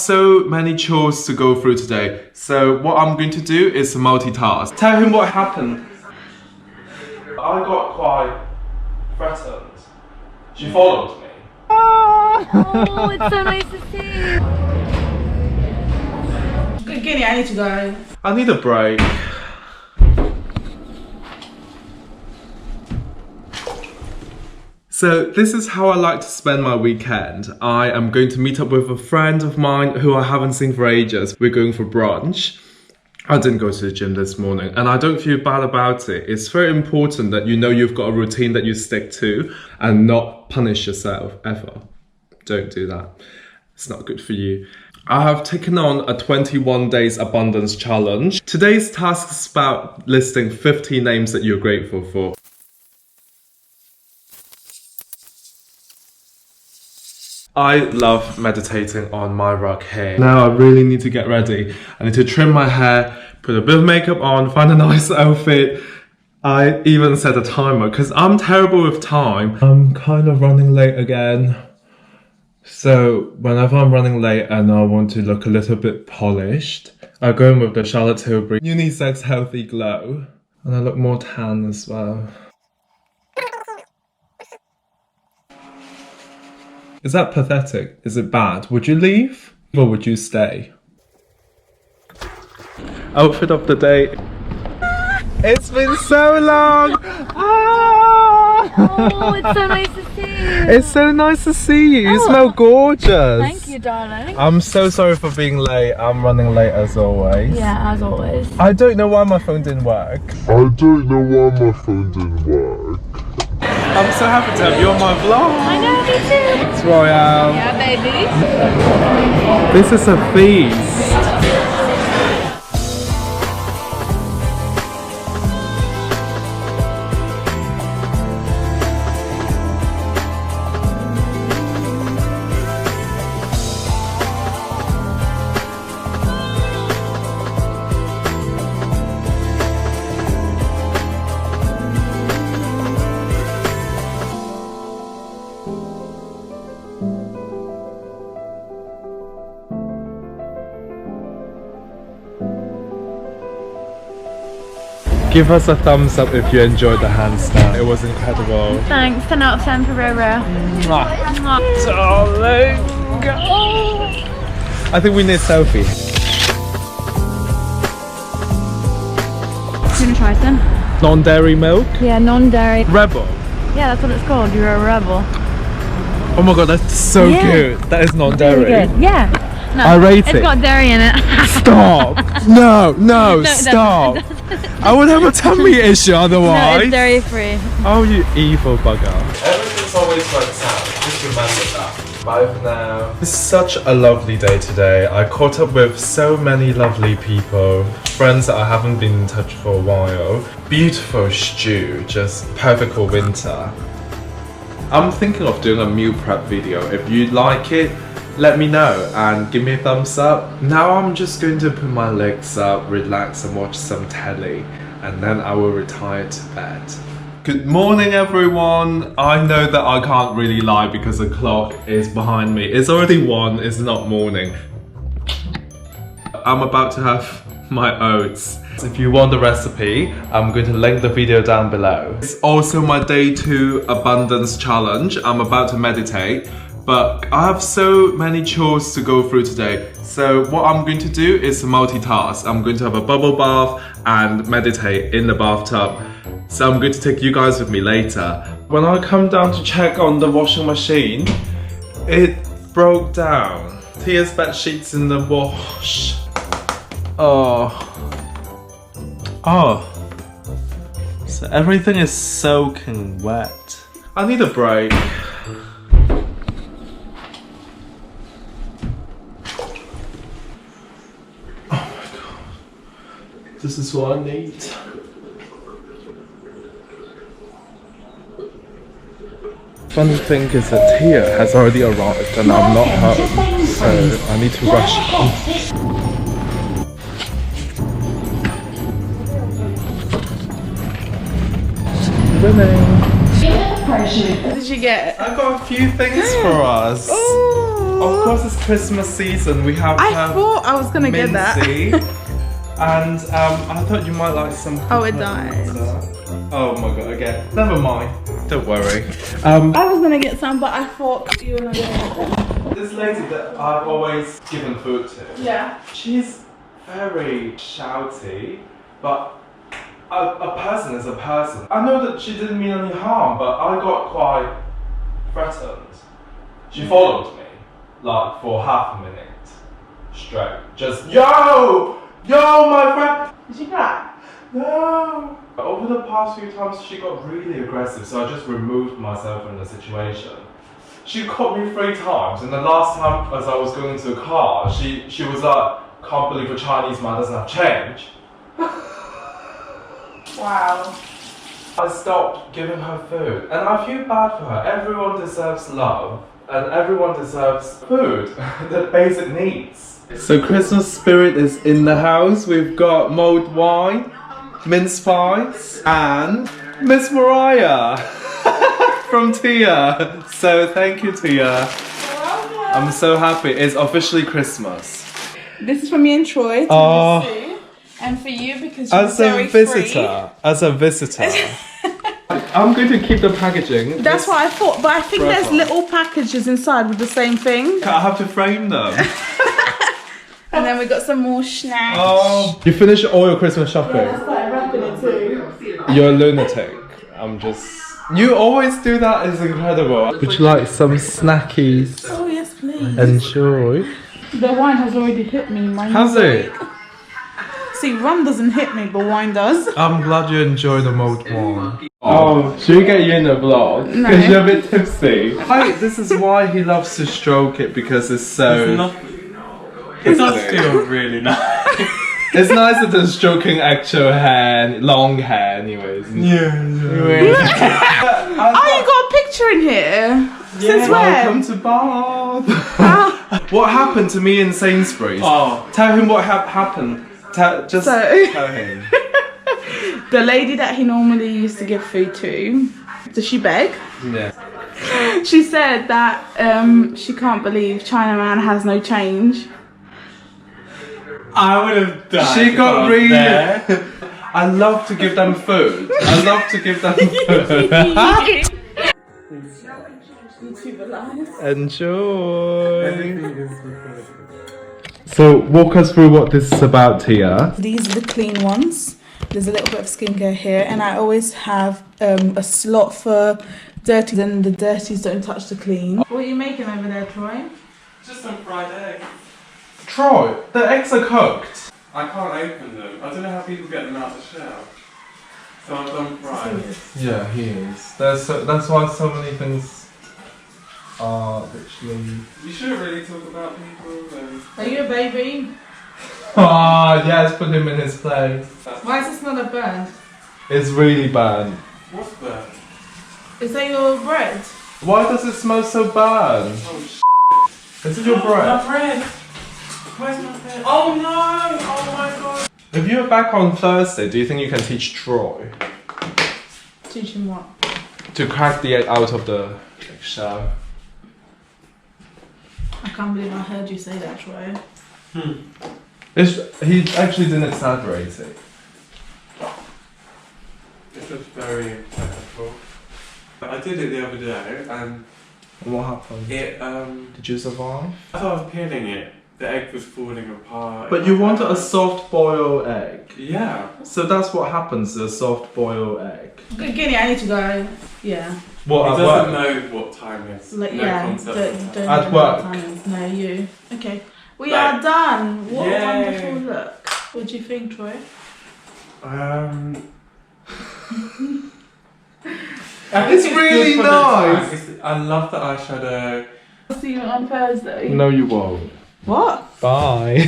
So many chores to go through today, so what I'm going to do is multitask. Tell him what happened. I got quite threatened. She followed me. Oh, it's so nice to see you. Ghini, I need to go. I need a break. So this is how I like to spend my weekend. I am going to meet up with a friend of mine who I haven't seen for ages. We're going for brunch. I didn't go to the gym this morning and I don't feel bad about it. It's very important that you know you've got a routine that you stick to and not punish yourself ever. Don't do that. It's not good for you. I have taken on a 21 days abundance challenge. Today's task is about listing 50 names that you're grateful for. I love meditating on my rug here. Now I really need to get ready. I need to trim my hair, put a bit of makeup on, find a nice outfit. I even set a timer because I'm terrible with time. I'm kind of running late again. So whenever I'm running late and I want to look a little bit polished, I go in with the Charlotte Tilbury Unisex Healthy Glow. And I look more tan as well. Is that pathetic? Is it bad? Would you leave? Or would you stay? Outfit of the day. It's been so long! Oh, it's so nice to see you. It's so nice to see you. You smell gorgeous. Thank you, darling. I'm so sorry for being late. I'm running late as always. Yeah, as always. I don't know why my phone didn't work. I'm so happy to have you on my vlog. I know, me too. It's Royale. Yeah, baby. This is a feast. Give us a thumbs up if you enjoyed the handstand. It was incredible. Thanks, 10 out of 10 for Roro. Darling. I think we need a selfie. You wanna try some? Non-dairy milk? Yeah, non-dairy. Rebel. Yeah, that's what it's called. You're a rebel. Oh my god, that's so good. That is non-dairy. Really good. Yeah. No, I rate it. It's got dairy in it. Stop! No, stop! I would have a tummy issue otherwise. No, it's dairy free. Oh, you evil bugger. Everything's always works out. Just remember that. Bye for now. It's such a lovely day today. I caught up with so many lovely people. Friends that I haven't been in touch for a while. Beautiful stew, just perfect for winter. I'm thinking of doing a meal prep video. If you like it, let me know and give me a thumbs up. Now I'm just going to put my legs up, relax and watch some telly, and then I will retire to bed. Good morning everyone. I know that I can't really lie because the clock is behind me. It's already 1, it's not morning. I'm about to have my oats. If you want the recipe, I'm going to link the video down below. It's also my day 2 abundance challenge. I'm about to meditate. But I have so many chores to go through today. So what I'm going to do is multitask. I'm going to have a bubble bath and meditate in the bathtub. So I'm going to take you guys with me later. When I come down to check on the washing machine, it broke down. Tia's bed sheets in the wash. Oh. So everything is soaking wet. I need a break. This is what I need. Funny thing is that Tia has already arrived and I'm not home, so I need to rush home. Winning! What did you get? I got a few things for us. Ooh. Of course, it's Christmas season. We have. I thought I was gonna get that. And I thought you might like some. Oh, it dies. Oh my god! Again, never mind. Don't worry. I was gonna get some, but I thought you were not gonna get them. This lady that I've always given food to. Yeah. She's very shouty, but a person is a person. I know that she didn't mean any harm, but I got quite threatened. She followed me, like, for half a minute straight. Just, yo, my friend. Did she cry? No. Over the past few times, she got really aggressive, so I just removed myself from the situation. She caught me 3 times, and the last time as I was going to a car, she was like, can't believe a Chinese man doesn't have change. Wow. I stopped giving her food, and I feel bad for her. Everyone deserves love, and everyone deserves food, the basic needs. So Christmas spirit is in the house. We've got mulled wine, mince pies, and Miss Mariah from Tia. So thank you, Tia. I'm so happy. It's officially Christmas. This is for me and Troy. And for you because you're very free. As a visitor. I'm going to keep the packaging. That's what I thought, but I think there's little packages inside with the same thing. I have to frame them. And then we got some more snacks. Oh, you finished all your Christmas shopping? Yeah, I started wrapping it too. You're a lunatic. You always do that, it's incredible. Would you like some snackies? Oh yes, please. Enjoy. The wine has already hit me. Has it? See, rum doesn't hit me, but wine does. I'm glad you enjoy the mulled wine. Oh, should we get you in the vlog? No. Because you're a bit tipsy. This is why he loves to stroke it, because it's so... It does feel really nice. It's nicer than stroking actual hair, long hair anyways. Yeah. Oh, you got a picture in here? Since Welcome when? to Bath. What happened to me in Sainsbury's? Oh. Tell him what happened. Tell him. The lady that he normally used to give food to, does she beg? Yeah. She said that she can't believe Chinaman has no change. I would have died. She got really... there. I love to give them food. I love to give them food. Enjoy. So walk us through what this is about, Tia. These are the clean ones. There's a little bit of skincare here, and I always have a slot for dirty, then the dirties don't touch the clean. What are you making over there, Troy? Just some fried eggs. Troy, the eggs are cooked. I can't open them. I don't know how people get them out of the shell. So I've done fried. Yeah, he is. That's why so many things are literally... You shouldn't really talk about people then. Are you a baby? Ah, yes, put him in his place. Why is this not a burn? It's really bad. What's that? Is that your bread? Why does it smell so bad? Oh sh**. Is it your bread? My bread! Where's my bread? Oh no! Oh my god! If you're back on Thursday, do you think you can teach Troy Teach him what? to crack the egg out of the shell? I can't believe I heard you say that, Troy. He actually didn't exaggerate it. This is very technical. I did it the other day and What happened? it Did you survive? as I was peeling it, the egg was falling apart. But you wanted a soft boiled egg. Yeah. So that's what happens to a soft boiled egg. Ghini, I need to go. Yeah. What, He at doesn't work? know what time is. Like, no yeah. concept Don't of time. even At know work. what time it is. No, you. Okay. We Like, are done. What a yay. wonderful look. What do you think, Troy? It's really good for the time. nice. I love the eyeshadow. I'll see you on Thursday. No, you won't. What? Bye.